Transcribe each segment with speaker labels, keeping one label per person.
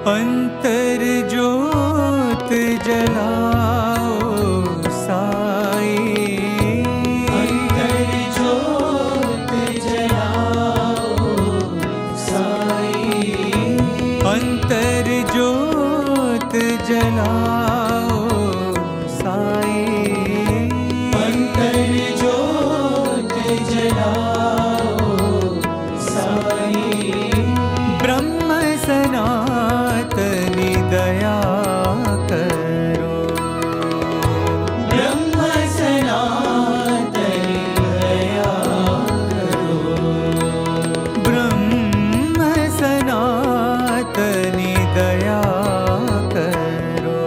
Speaker 1: अंतर ज्योत जलाओ साई,
Speaker 2: अंतर ज्योत जलाओ साई,
Speaker 1: अंतर ज्योत जलाओ साई,
Speaker 2: अंतर ज्योत जलाओ साई।
Speaker 1: ब्रह्म सनातनी दया करो,
Speaker 2: ब्रह्म सनातनी दया करो,
Speaker 1: ब्रह्म सनातनी दया करो,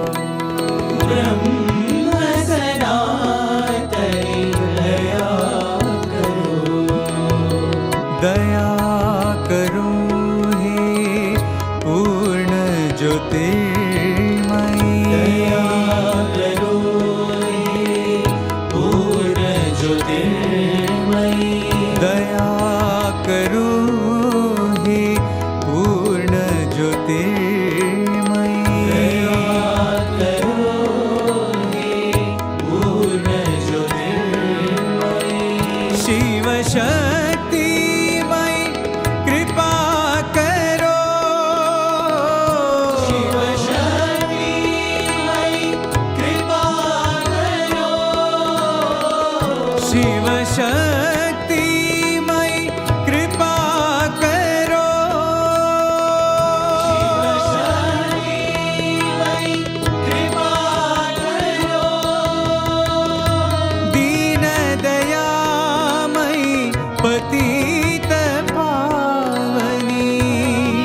Speaker 2: ब्रह्म सनातनी दया करो,
Speaker 1: दया करो हे पूर्ण ज्योतिर्मयी,
Speaker 2: दया करो हे पूर्ण ज्योतिर्मयी,
Speaker 1: दया करो हे पूर्ण ज्योतिर्मयी,
Speaker 2: दया करो हे पूर्ण ज्योतिर्मयी।
Speaker 1: शिव शक्तिमयी कृपा करो,
Speaker 2: शिव शक्तिमयी कृपा करो,
Speaker 1: शिव शक्तिमयी कृपा करो,
Speaker 2: शक्तिमयी कृपा करो,
Speaker 1: दीन दयामयी पतित पावनी,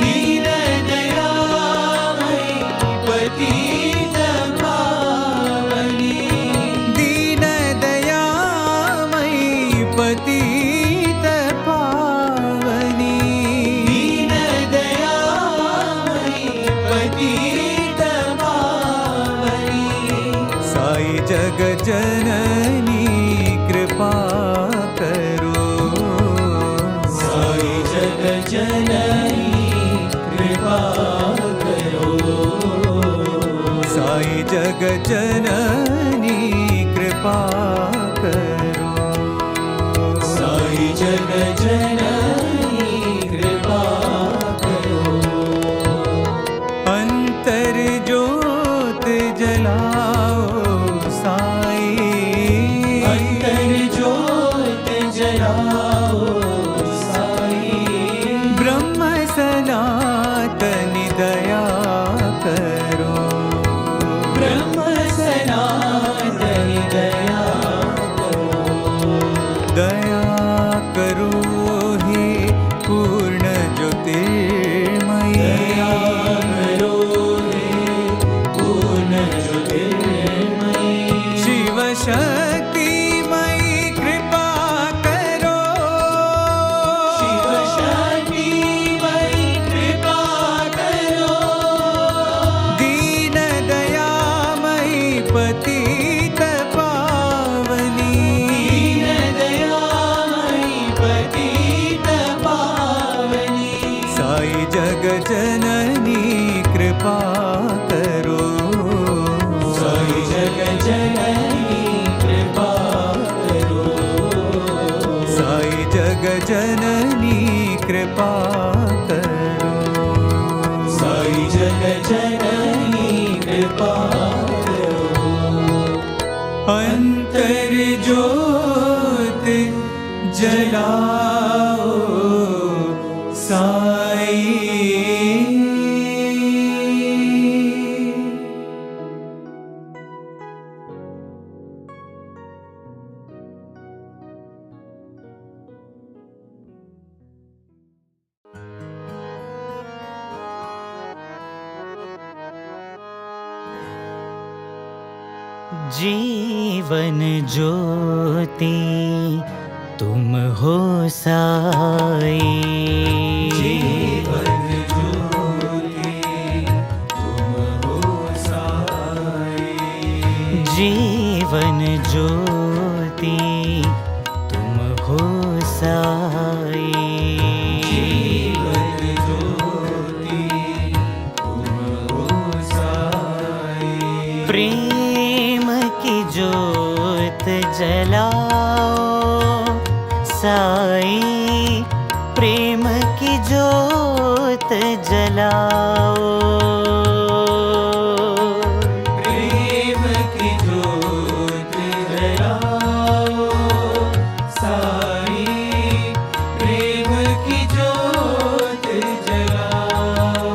Speaker 2: दीन दयामयी पतित पावनी,
Speaker 1: दीन दयामयी पतित पावनी,
Speaker 2: दीन दयामयी पतित पावनी।
Speaker 1: साई जग जननी कृपा करो,
Speaker 2: साई जग जननी कृपा करो,
Speaker 1: साई जग जननी कृपा करो,
Speaker 2: साई जग जननी कृपा करो,
Speaker 1: अंतर ज्योत जलाओ साई,
Speaker 2: अंतर ज्योत जलाओ साई,
Speaker 1: ब्रह्म सनातनी दया करो,
Speaker 2: ब्रह्म सनातनी दया करो,
Speaker 1: दया करो हे पूर्ण ज्योतिर्मयी,
Speaker 2: दया करो हे पूर्ण ज्योतिर्मयी।
Speaker 1: शिव शक्तिमयी कृपा करो,
Speaker 2: शिव शक्तिमयी कृपा करो,
Speaker 1: दीन दयामयी पतित पावनी,
Speaker 2: दीन दयामयी पतित पावनी।
Speaker 1: साई जग जननी कृपा करो,
Speaker 2: साई जग जननी कृपा करो,
Speaker 1: साई जग जननी कृपा करो,
Speaker 2: साई जग जननी कृपा करो,
Speaker 1: अंतर ज्योत जलाओ साई। जीवन ज्योति तुम हो साई,
Speaker 2: जीवन ज्योति तुम हो साई,
Speaker 1: जीवन ज्योति तुम हो साई,
Speaker 2: जीवन ज्योति तुम
Speaker 1: साई प्रेम की ज्योत जलाओ,
Speaker 2: प्रेम की ज्योत जलाओ, साई प्रेम की ज्योत जलाओ,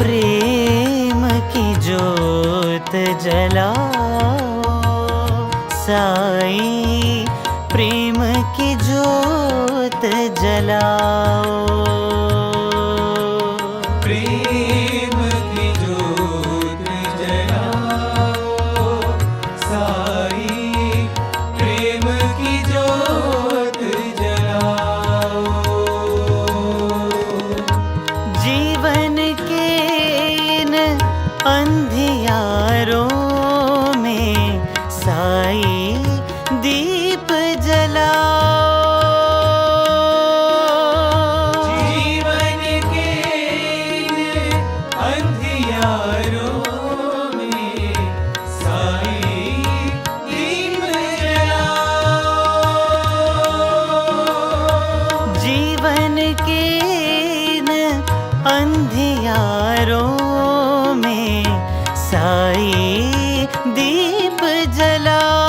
Speaker 1: प्रेम की ज्योत जलाओ, साई प्रेम की ज्योत जलाओ,
Speaker 2: प्रेम की ज्योत जलाओ, साई प्रेम की ज्योत जलाओ,
Speaker 1: जीवन के इन अंधियारों में साई दीप जलाओ,
Speaker 2: जीवन के अंधियारों में साई दीप जलाओ,
Speaker 1: जीवन के इन अंधियारों में साई दीप जलाओ,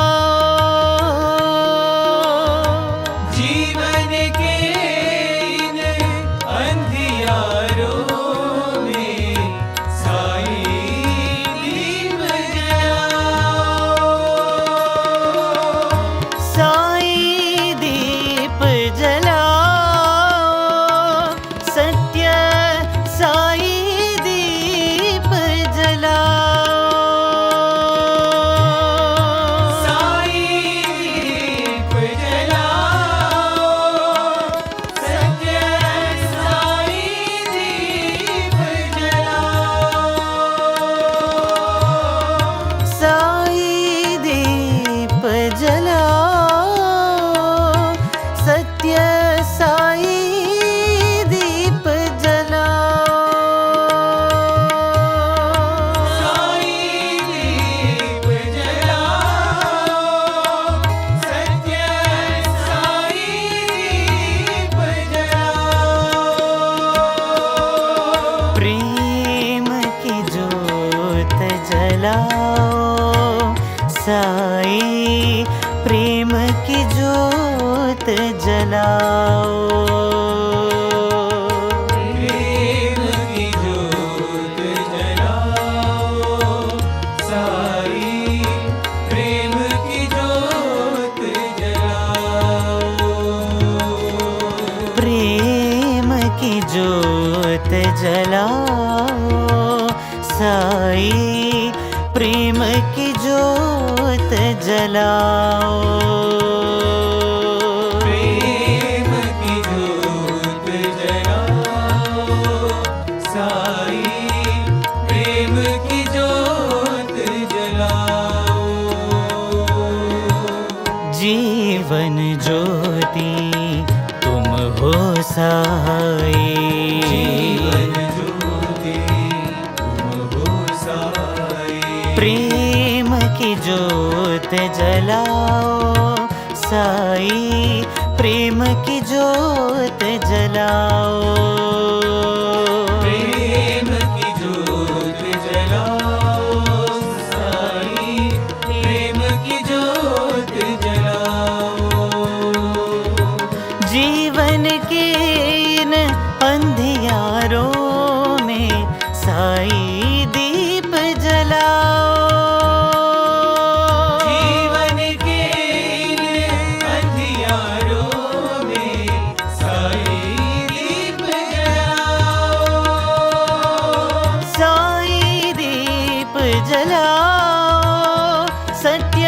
Speaker 2: जीवन के इन अंधियारों में साई दीप जलाओ,
Speaker 1: साई दीप जलाओ, सत्य साई दीप जलाओ,
Speaker 2: साई दीप जलाओ, सत्य साई दीप जलाओ,
Speaker 1: साई दीप जलाओ, सत्य साई दीप जलाओ,
Speaker 2: साई दीप जलाओ, सत्य साई दीप जलाओ,
Speaker 1: प्रेम की ज्योत जलाओ, साई प्रेम की ज्योत जलाओ,
Speaker 2: प्रेम की ज्योत जलाओ, साई प्रेम की ज्योत जलाओ,
Speaker 1: प्रेम की ज्योत जलाओ, साई प्रेम की ज्योत जलाओ,
Speaker 2: प्रेम की ज्योत जलाओ, साई प्रेम की ज्योत जलाओ,
Speaker 1: जीवन ज्योति तुम हो साई,
Speaker 2: जीवन ज्योति तुम हो साई,
Speaker 1: प्रेम की ज्योत जलाओ, साई प्रेम की ज्योत जलाओ,
Speaker 2: प्रेम की ज्योत जलाओ, साई प्रेम की ज्योत जलाओ,
Speaker 1: जीवन के इन अंधियारों में साई दीप जलाओ,
Speaker 2: जीवन के इन अंधियारों में साई दीप जलाओ,
Speaker 1: साई दीप जलाओ, सत्य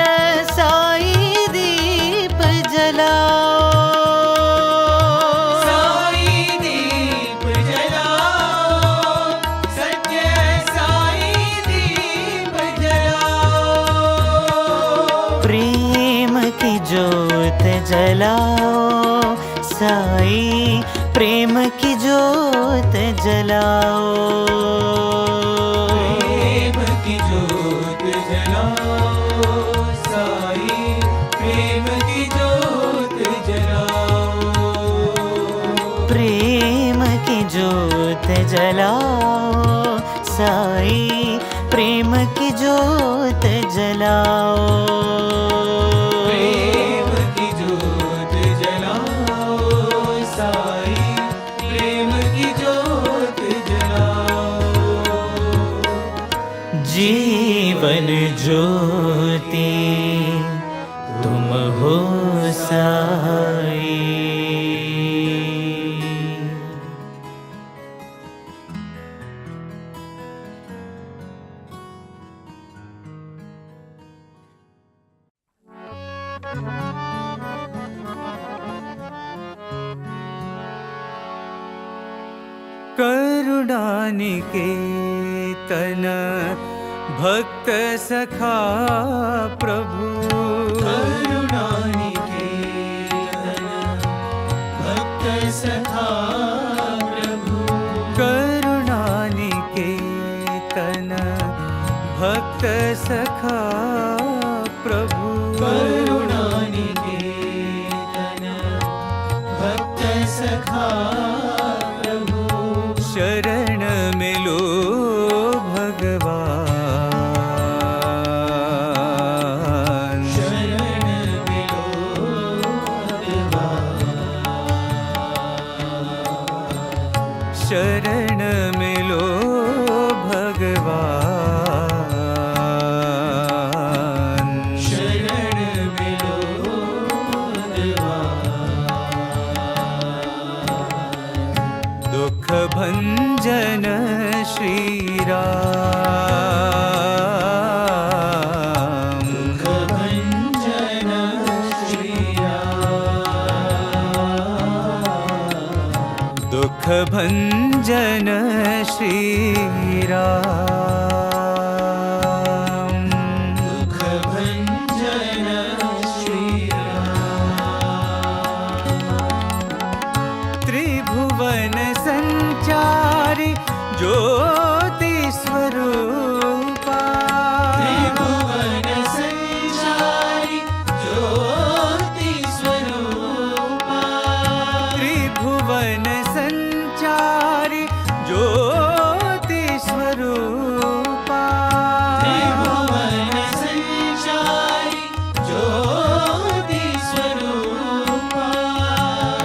Speaker 1: साई दीप जलाओ,
Speaker 2: साई दीप जलाओ, सत्य साई दीप जलाओ,
Speaker 1: प्रेम की ज्योत जलाओ, साई प्रेम की ज्योत जलाओ,
Speaker 2: प्रेम की ज्योत जलाओ, साई प्रेम की ज्योत
Speaker 1: जलाओ साई प्रेम की ज्योत जलाओ
Speaker 2: प्रेम की ज्योत जलाओ साई प्रेम की ज्योत जलाओ
Speaker 1: जीवन ज्योति तुम हो साई।
Speaker 3: करुणानिकेतन भक्त सखा प्रभु
Speaker 2: करुणानिकेतन भक्त सखा प्रभु
Speaker 3: करुणानिकेतन भक्त सखा प्रभु
Speaker 2: करुणानिकेतन भक्त सखा प्रभु
Speaker 3: शरण मिलो भगवान
Speaker 2: शरण मिलो भगवान
Speaker 3: शरण मिलो भगवान
Speaker 2: शरण मिलो भगवान
Speaker 3: दुख भंजन श्री राम
Speaker 2: भंजन श्री राम
Speaker 3: दुख भंजन श्री राम
Speaker 2: दुख भंजन श्री राम
Speaker 3: त्रिभुवन संचारी ज्योति स्वरूपा
Speaker 2: त्रिभुवन संचारी ज्योति स्वरूपा
Speaker 3: त्रिभुवन संचारी ज्योति स्वरूपा
Speaker 2: त्रिभुवन संचारी ज्योति स्वरूपा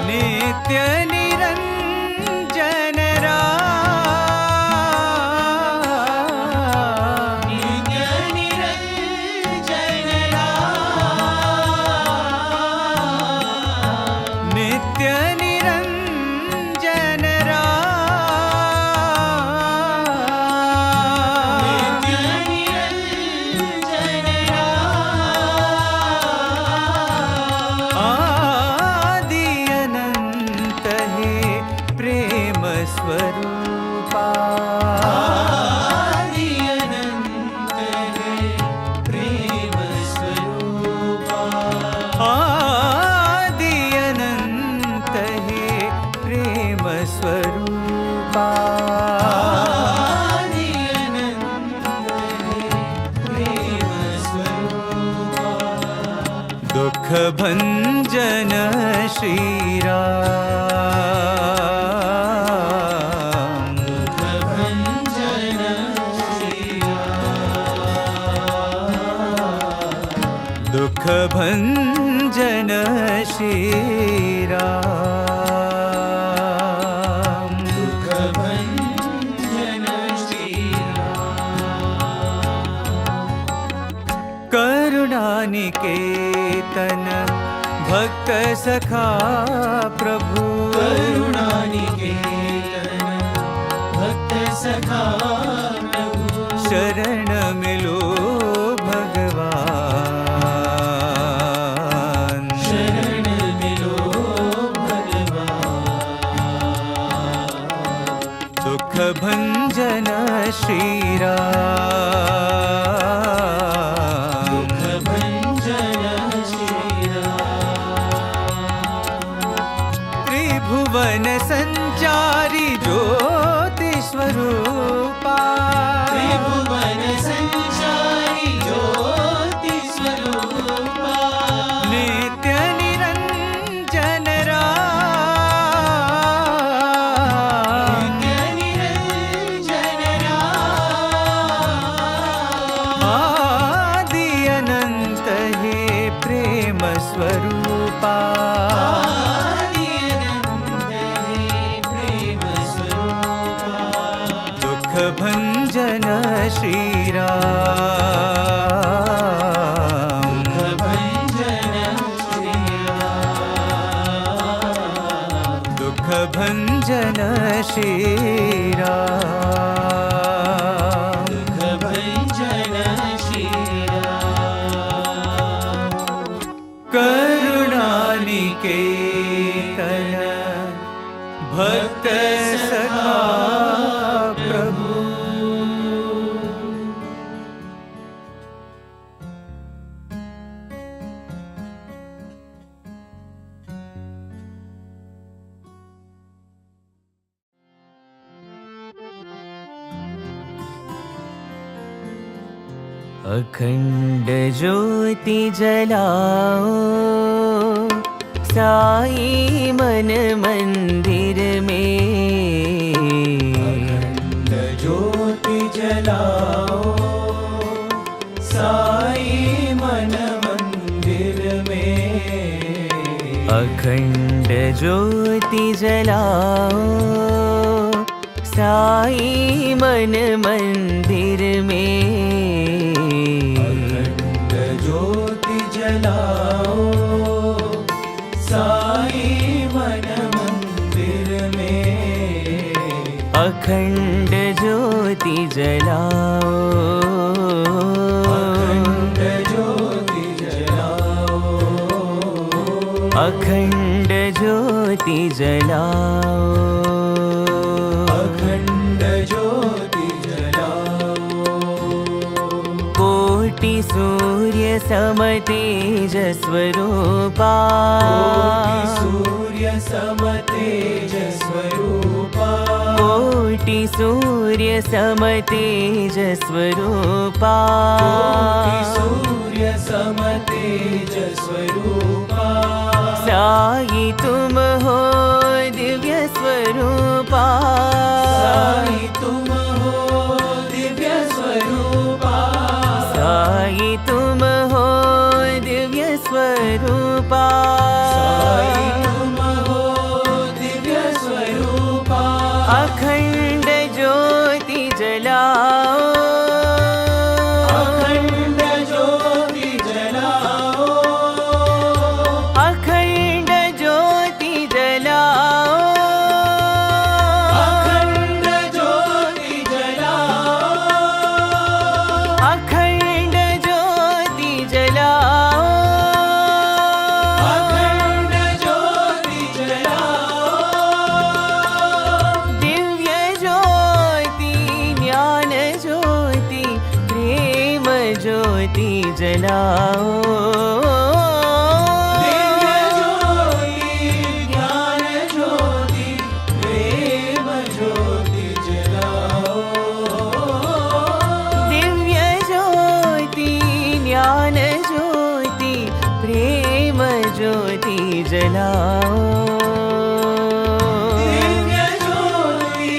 Speaker 3: नित्य निरंजन राम
Speaker 2: नित्य निरंजन राम
Speaker 3: नित्य निरंजन राम
Speaker 2: नित्य निरंजन राम
Speaker 3: आदि अनंत है प्रेम स्वरूपा
Speaker 2: आदि अनंत है प्रेम स्वरूपा
Speaker 3: आदि अनंत है प्रेम स्वरूपा
Speaker 2: आदि अनंत है प्रेम स्वरूपा
Speaker 3: दुख भंजन श्री राम
Speaker 2: दुख भंजन श्री राम
Speaker 3: दुख भंजन श्री राम
Speaker 2: दुख भंजन श्री राम
Speaker 3: करुणानिकेतन भक्त सखा प्रभु
Speaker 2: करुणानिकेतन भक्त सखा प्रभु
Speaker 3: शरण मिलो भगवान
Speaker 2: शरण मिलो भगवान
Speaker 3: दुख भंजन श्री राम
Speaker 2: दुख भंजन श्री राम
Speaker 3: त्रिभुवन संचारी ज्योति स्वरूपा
Speaker 2: त्रिभुवन संचारी ज्योति स्वरूपा
Speaker 3: नित्य निरंजन राम
Speaker 2: नित्य
Speaker 3: स्वरूपा
Speaker 2: आदि अनंत है प्रेम स्वरूपा
Speaker 3: दुख भंजन श्री राम
Speaker 2: भंजन श्री राम
Speaker 3: दुख भंजन श्री राम
Speaker 2: भंजन श्री राम
Speaker 3: करुणानिकेतन भक्त सखा प्रभु
Speaker 1: अखंड ज्योति जलाओ साई मन मंदिर में
Speaker 2: ज्योति जलाओ साई मन मंदिर में
Speaker 1: अखंड ज्योति जलाओ साई मन मंदिर में
Speaker 2: ज्योति जलाओ साई मन मंदिर में
Speaker 1: अखंड ज्योति जलाओ
Speaker 2: अखंड ज्योति जलाओ
Speaker 1: अखंड ज्योति जलाओ
Speaker 2: अखंड ज्योति जलाओ
Speaker 1: कोटि सूर्य सम तेज स्वरूपा
Speaker 2: सूर्य सम तेज स्वरूपा
Speaker 1: कोटि सूर्य सम तेज स्वरूपा
Speaker 2: सूर्य सम तेज स्वरूपा
Speaker 1: साई तुम हो दिव्य स्वरूपा
Speaker 2: साई तुम हो दिव्य स्वरूपा
Speaker 1: साई तुम हो दिव्य स्वरूपा
Speaker 2: साई तुम हो दिव्य स्वरूपा
Speaker 1: अखंड ज्योति जलाओ
Speaker 2: अखंड ज्योति जलाओ
Speaker 1: अखंड ज्योति जलाओ
Speaker 2: अखंड ज्योति जलाओ
Speaker 1: अखंड ज्योति जलाओ
Speaker 2: अखंड ज्योति जलाओ
Speaker 1: दिव्य ज्योति ज्ञान ज्योति प्रेम ज्योति जलाओ
Speaker 2: दिव्य ज्योति ज्ञान ज्योति प्रेम ज्योति जलाओ
Speaker 1: दिव्य ज्योति ज्ञान ज्योति प्रेम ज्योति जलाओ
Speaker 2: दिव्य ज्योति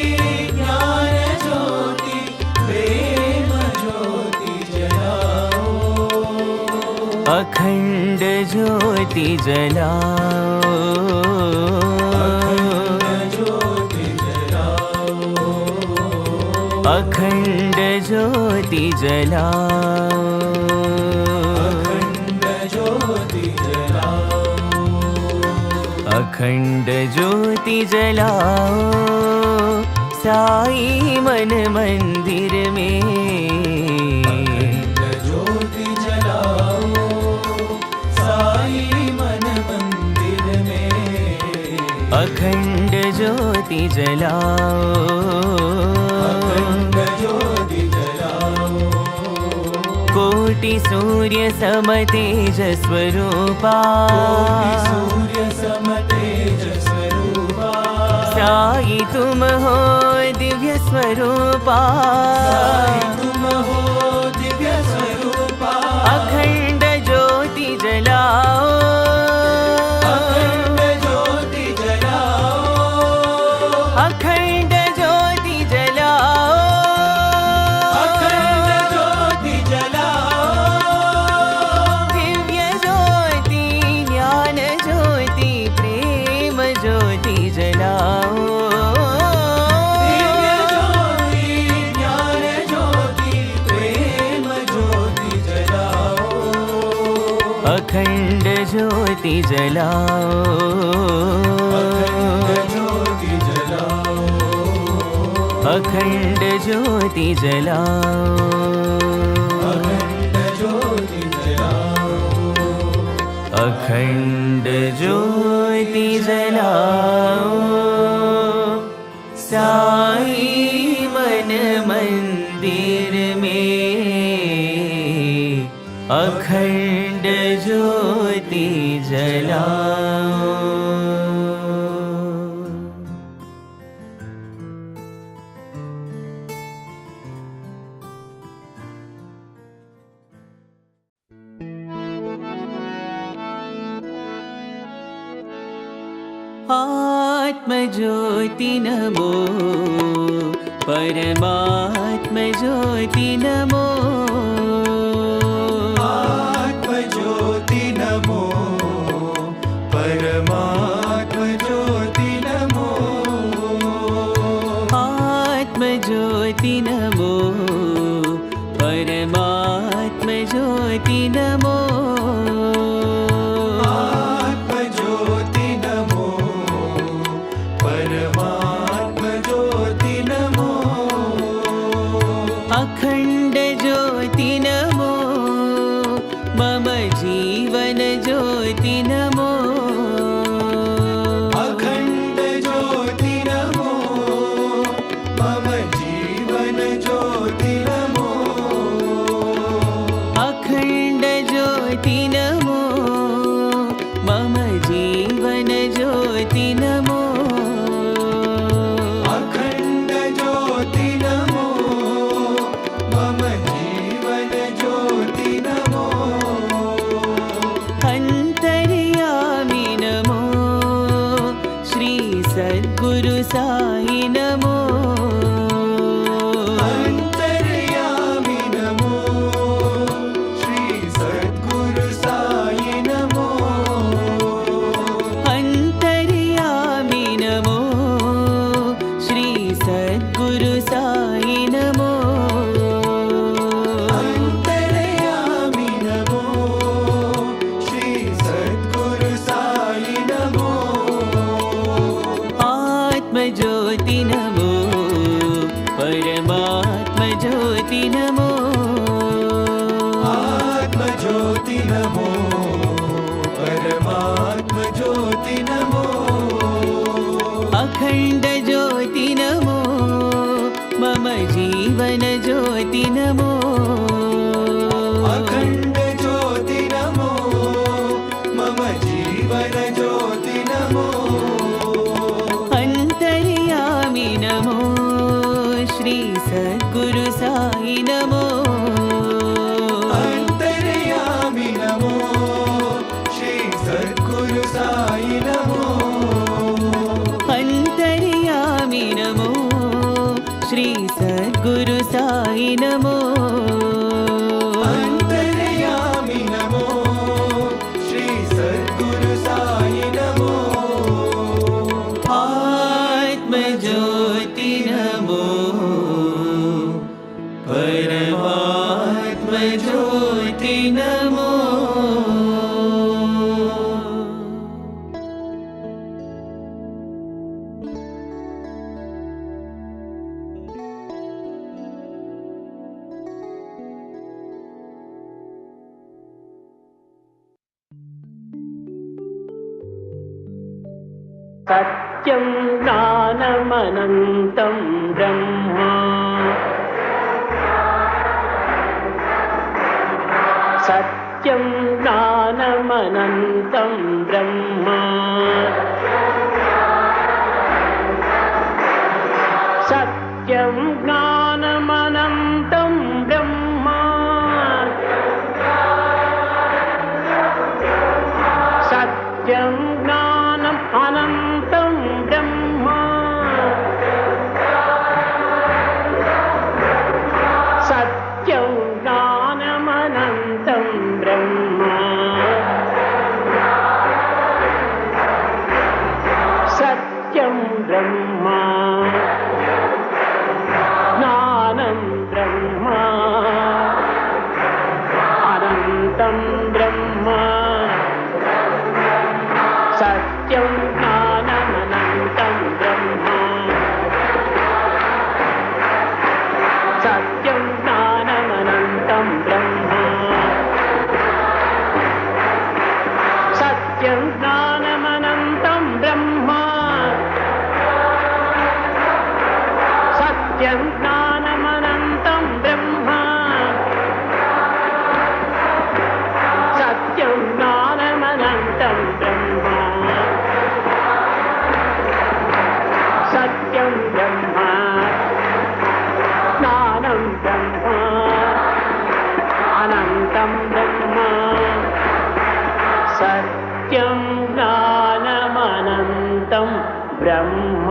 Speaker 2: ज्ञान ज्योति प्रेम ज्योति जलाओ
Speaker 1: अखंड ज्योति जलाओ
Speaker 2: अखंड ज्योति जलाओ
Speaker 1: अखंड ज्योति जलाओ
Speaker 2: अखंड
Speaker 1: अखंड
Speaker 2: ज्योति जलाओ
Speaker 1: ज्योति जलाओ साई मन मंदिर में
Speaker 2: ज्योति जलाओ साई मन मंदिर में
Speaker 1: अखंड ज्योति जलाओ
Speaker 2: अखंड ज्योति जलाओ
Speaker 1: कोटि सूर्य सम तेज स्वरूपा
Speaker 2: सूर्य सम तेज स्वरूपा
Speaker 1: साई तुम हो दिव्य स्वरूपा
Speaker 2: साई तुम हो दिव्य स्वरूपा
Speaker 1: अखंड ज्योति जलाओ
Speaker 2: अखंड ज्योति जलाओ
Speaker 1: अखंड ज्योति जलाओ
Speaker 2: अखंड ज्योति जलाओ
Speaker 1: दिव्य ज्योति ज्ञान ज्योति जलाओ,
Speaker 2: अखंड ज्योति जलाओ,
Speaker 1: अखंड ज्योति जलाओ, साई मन मंदिर में अखंड ज्योति जलाओ। आत्मज्योति नमो, परमात्म ज्योति नमो,
Speaker 2: आत्मज्योति नमो, परमात्म ज्योति नमो,
Speaker 1: आत्मज्योति नमो, परमात्म ज्योति नमो,
Speaker 2: आत्मज्योति नमो, परमात्म ज्योति नमो,
Speaker 1: अखंड ज्योति नमो, मम जीवन ज्योति नमो,
Speaker 2: अखंड ज्योति नमो, मम जीवन ज्योति नमो,
Speaker 1: अखंड ज्योति नमो, मम जीवन ज्योति नमो,
Speaker 2: अखंड ज्योति नमो, मम जीवन ज्योति नमो,
Speaker 1: अंतर्यामी नमो, श्री सद्गुरु साई नमो,
Speaker 2: अंतर्यामी नमो, श्री सद्गुरु साई नमो,
Speaker 1: अंतर्यामी नमो, श्री सद्गुरु साई नमो,
Speaker 2: अंतर्यामी नमो, श्री सद्गुरु साई नमो,
Speaker 1: आत्मज्योति नमो, परमात्म ज्योति नमो,
Speaker 2: आत्मज्योति नमो, परमात्म ज्योति नमो,
Speaker 1: अखंड ज्योति नमो, मम जीवन ज्योति नमो,
Speaker 2: अखंड ज्योति नमो, मम जीवन ज्योति नमो,
Speaker 1: अंतर्यामी नमो, श्री सद्गुरु साई नमो,
Speaker 2: अंतर्यामी नमो, श्री सद्गुरु साई नमो,
Speaker 1: अंतर्यामी नमो, श्री सद्गुरु साई नमो,
Speaker 2: अंतर्यामी नमो, श्री सद्गुरु साई नमो,
Speaker 1: आत्मज्योति नमो, परमात्म ज्योति नमो, सत्यं ज्ञानमनन्तं ब्रह्म, सत्यं ज्ञानमनन्तं ब्रह्म, सत्यं ज्ञानमनन्तं ब्रह्म, सत्यं ज्ञानम् अनन्तं ब्रह्म, सत्यं ज्ञानमनन्तं ब्रह्म, सत्यं ब्रह्म, ज्ञानं ब्रह्म, अनन्तं ब्रह्म, सत्यं ज्ञानमनन्तं ब्रह्म सत्यं ज्ञानमनन्तं ब्रह्म सत्यं ज्ञानमनन्तं ब्रह्म सत्यं ज्ञानमनन्तं ब्रह्म सत्यं ज्ञानमनन्तं ब्रह्म सत्यं ब्रह्म ज्ञानं ब्रह्म अनन्तं ब्रह्म सत्यं ज्ञानमनन्तं ब्रह्म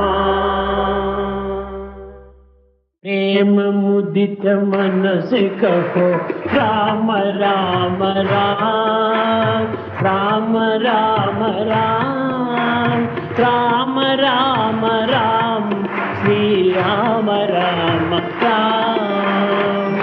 Speaker 1: प्रेम मुदित मन से कहो राम राम राम राम राम राम राम राम राम श्री राम राम राम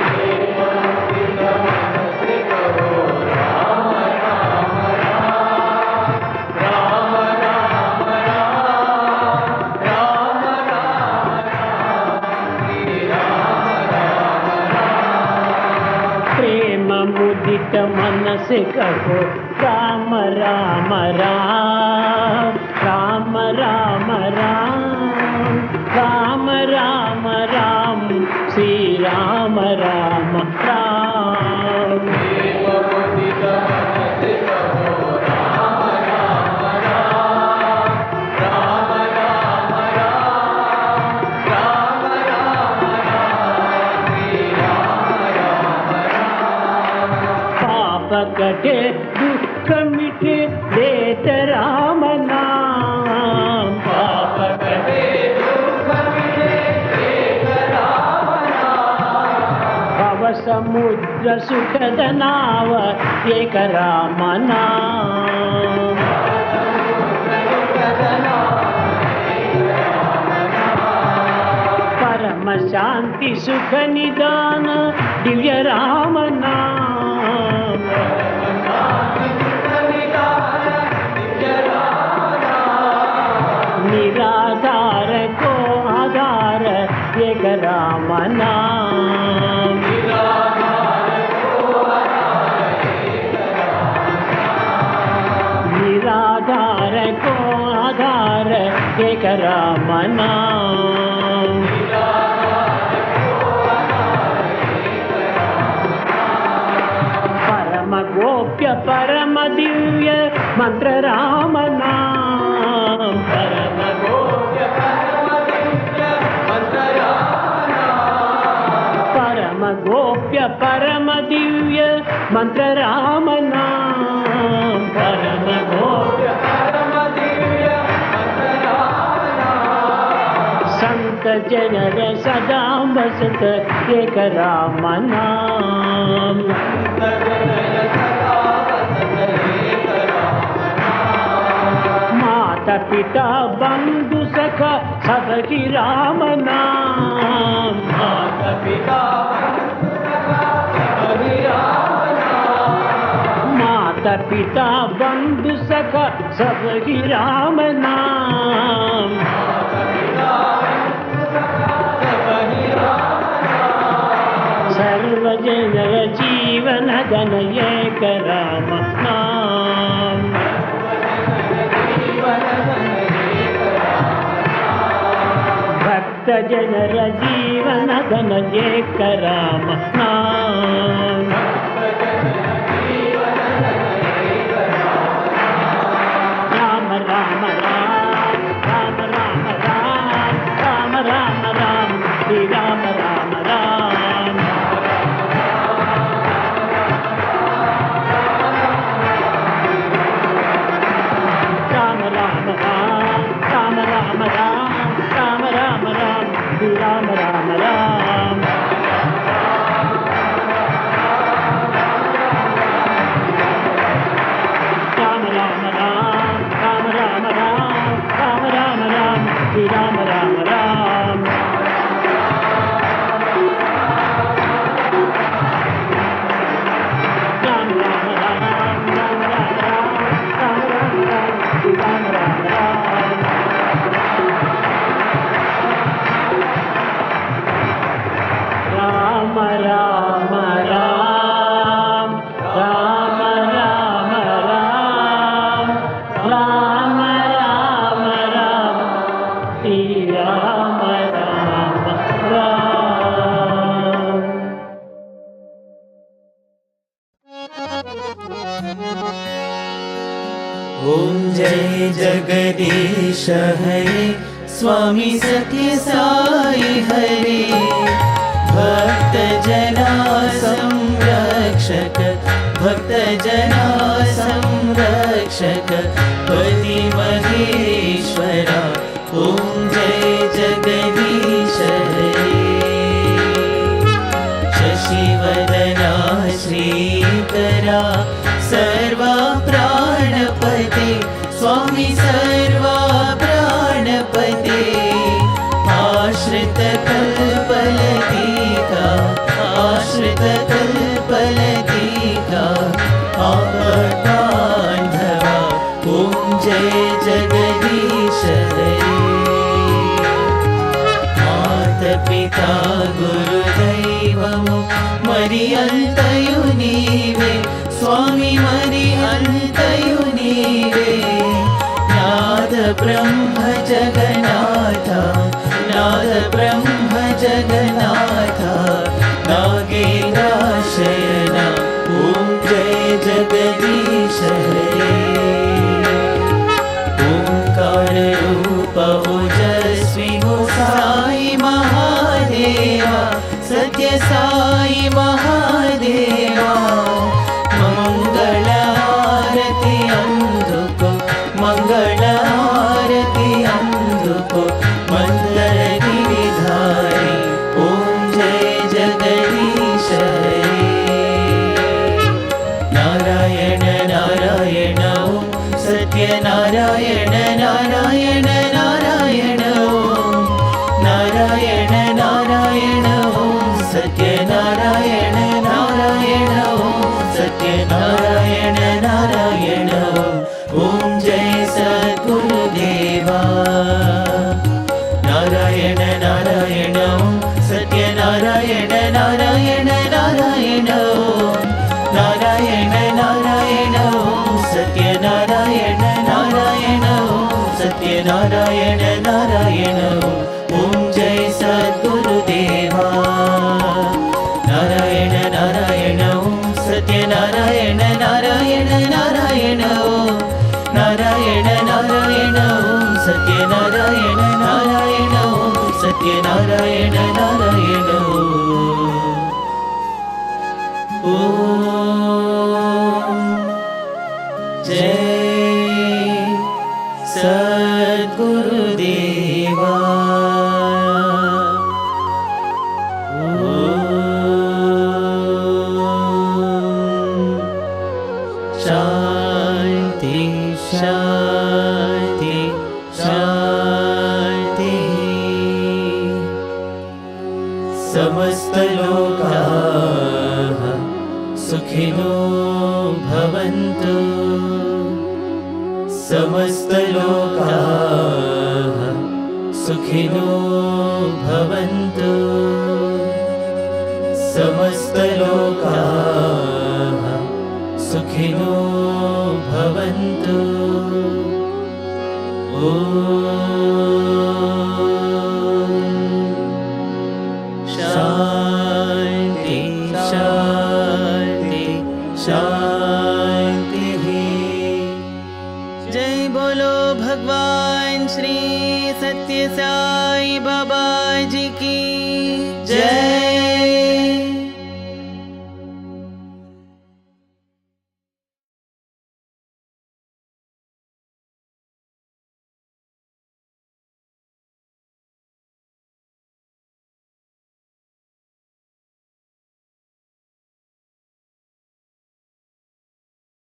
Speaker 1: प्रेम मुदित मन से कहो राम राम राम राम राम राम राम राम राम श्री राम राम राम पाप कटे दुख मिटे देत राम नाम पाप कटे दुख मिटे देत राम नाम भव समुद्र सुखद नाव एक राम नाम परम शांति सुख निदान दिव्य राम नाम निराधार को आधार एक राम नाम निराधार को आधार एक राम नाम परम गोप्य परम दिव्य मंत्र राम नाम परम गोप्य परम दिव्य मंत्र राम नाम परम गोप्य परम दिव्य मंत्र राम नाम परम गोप्य परम दिव्य मंत्र राम नाम संत जनर सदा बसत एक राम नाम माता पिता बंधु सखा सबकी राम नाम माता पिता माता पिता बंधु सखा सबकी राम नाम सर्वजन जीवन धन एक राम नाम भक्त जनर जीवन धन एक राम नाम राम राम राम राम राम राम राम राम राम श्री राम राम राम राम राम राम राम राम राम राम राम राम श्री राम राम राम राम राम राम राम राम राम राम राम राम श्री राम राम राम राम राम राम राम राम राम राम राम राम श्री राम
Speaker 2: जय जगदीश हरे स्वामी सत्य साई हरे भक्त जना संरक्षक भक्त जना संरक्षक पति महेश्वरा ओम जय जगदीश हरे शशिवदना श्रीकरा सर्वा प्राणपते स्वामी सर्वा प्राणपते आश्रित कल्पलतिका आश्रित कल्पलतिका आपदान्धवा ॐ जय जगदीश हरे मातपिता गुरुदैवमु मरि अन्तयु नीवे स्वामी मरि अन्तयु नीवे नाद ब्रह्म जगन्नाथ नाद ब्रह्म जगन्नाथ नागेन्द्राशयना ॐ जय जगदीश हरे ओंकार रूप ओजस्वी हो साई महादेवा सत्य साई महादेवा मंगल आरती अंधुको मंगल आरती अंधुको मंदर गिरिधारी ओम जय जगदीश हरे नारायण नारायण ओम सत्य नारायण नारायण नारायण ओम नारायण नारायण ओम सत्य नारायण नारायण ओम सत्य नारायण नारायण ओम जय सद्गुरुदेवा नारायण नारायण ओम सत्य नारायण नारायण नारायण ओम नारायण नारायण ओम सत्य नारायण नारायण ओम सत्य नारायण नारायण ओम जय सद्गुरुदेवा नारायण नारायण ओम सत्य नारायण नारायण नारायण ओम नारायण नारायण ओम सत्य नारायण नारायण ओम सत्य नारायण नारायण ओम जय सद्गुरुदेवा शांति शांति शांति समस्त लोकाः सुखिनो भवन्तु समस्त लोकाः सुखिनो भवन्तु समस्त लोकाः सुखिनो भवन्तु शांति शांति शांति
Speaker 4: जय बोलो भगवान श्री सत्य साई बाबा जी की
Speaker 2: जय